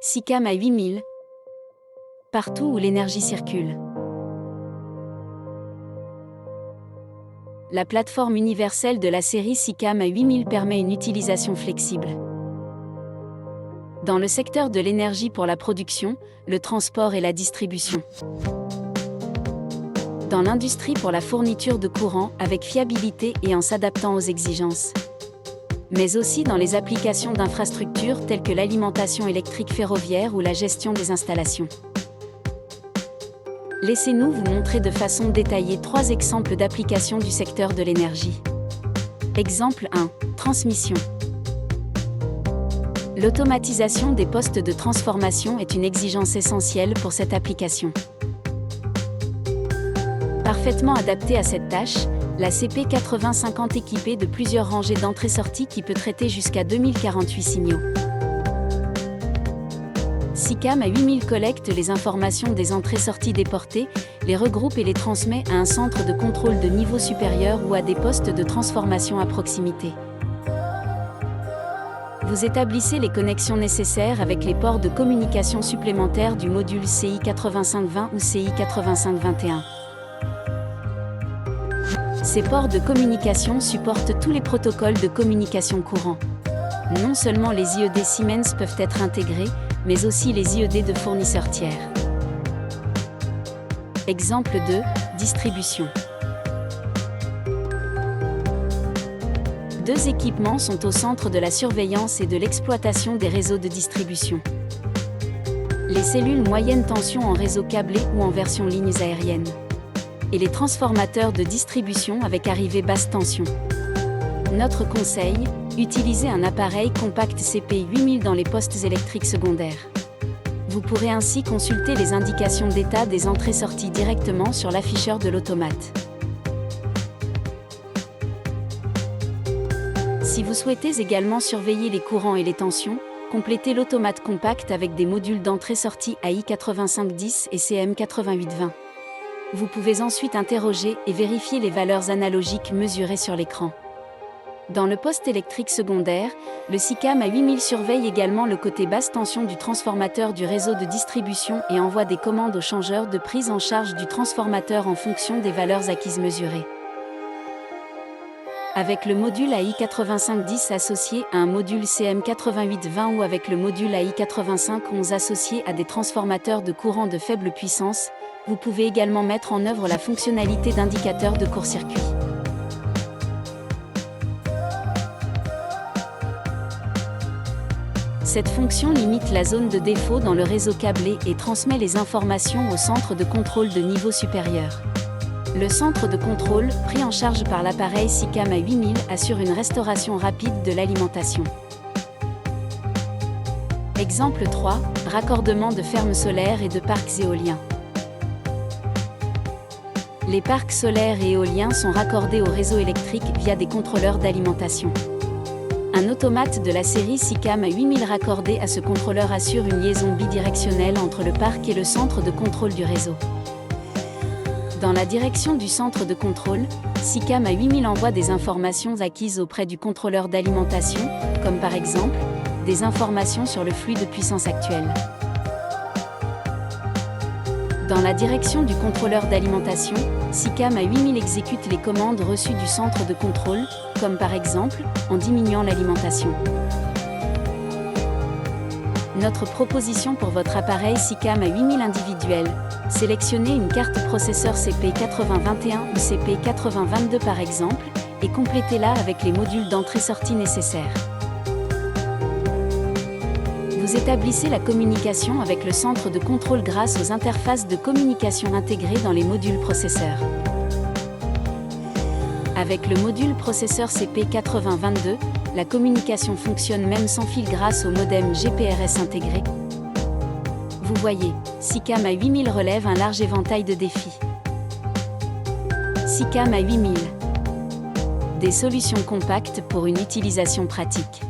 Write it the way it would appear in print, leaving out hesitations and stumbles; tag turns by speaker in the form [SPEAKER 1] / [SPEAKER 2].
[SPEAKER 1] SICAM A8000. Partout où l'énergie circule. La plateforme universelle de la série SICAM A8000 permet une utilisation flexible. Dans le secteur de l'énergie pour la production, le transport et la distribution. Dans l'industrie pour la fourniture de courant avec fiabilité et en s'adaptant aux exigences. Mais aussi dans les applications d'infrastructures telles que l'alimentation électrique ferroviaire ou la gestion des installations. Laissez-nous vous montrer de façon détaillée 3 exemples d'applications du secteur de l'énergie. Exemple 1. Transmission. L'automatisation des postes de transformation est une exigence essentielle pour cette application. Parfaitement adaptée à cette tâche, la CP8050 équipée de plusieurs rangées d'entrée-sortie qui peut traiter jusqu'à 2048 signaux. SICAM A8000 collecte les informations des entrées-sorties déportées, les regroupe et les transmet à un centre de contrôle de niveau supérieur ou à des postes de transformation à proximité. Vous établissez les connexions nécessaires avec les ports de communication supplémentaires du module CI8520 ou CI8521. Ces ports de communication supportent tous les protocoles de communication courants. Non seulement les IED Siemens peuvent être intégrés, mais aussi les IED de fournisseurs tiers. Exemple 2. Distribution. 2 équipements sont au centre de la surveillance et de l'exploitation des réseaux de distribution. Les cellules moyenne tension en réseau câblé ou en version lignes aériennes. Et les transformateurs de distribution avec arrivée basse tension. Notre conseil, utilisez un appareil compact CP8000 dans les postes électriques secondaires. Vous pourrez ainsi consulter les indications d'état des entrées-sorties directement sur l'afficheur de l'automate. Si vous souhaitez également surveiller les courants et les tensions, complétez l'automate compact avec des modules d'entrée-sortie AI8510 et CM8820. Vous pouvez ensuite interroger et vérifier les valeurs analogiques mesurées sur l'écran. Dans le poste électrique secondaire, le SICAM A8000 surveille également le côté basse tension du transformateur du réseau de distribution et envoie des commandes au changeur de prise en charge du transformateur en fonction des valeurs acquises mesurées. Avec le module AI8510 associé à un module CM8820 ou avec le module AI8511 associé à des transformateurs de courant de faible puissance, vous pouvez également mettre en œuvre la fonctionnalité d'indicateur de court-circuit. Cette fonction limite la zone de défaut dans le réseau câblé et transmet les informations au centre de contrôle de niveau supérieur. Le centre de contrôle, pris en charge par l'appareil SICAM A8000, assure une restauration rapide de l'alimentation. Exemple 3. Raccordement de fermes solaires et de parcs éoliens. Les parcs solaires et éoliens sont raccordés au réseau électrique via des contrôleurs d'alimentation. Un automate de la série SICAM A8000 raccordé à ce contrôleur assure une liaison bidirectionnelle entre le parc et le centre de contrôle du réseau. Dans la direction du centre de contrôle, SICAM A8000 envoie des informations acquises auprès du contrôleur d'alimentation, comme par exemple, des informations sur le flux de puissance actuel. Dans la direction du contrôleur d'alimentation, SICAM A8000 exécute les commandes reçues du centre de contrôle, comme par exemple, en diminuant l'alimentation. Notre proposition pour votre appareil SICAM A8000 individuel, sélectionnez une carte processeur CP8021 ou CP8022 par exemple, et complétez-la avec les modules d'entrée-sortie nécessaires. Vous établissez la communication avec le centre de contrôle grâce aux interfaces de communication intégrées dans les modules processeurs. Avec le module processeur CP8022, la communication fonctionne même sans fil grâce au modem GPRS intégré. Vous voyez, SICAM A8000 relève un large éventail de défis. SICAM A8000. Des solutions compactes pour une utilisation pratique.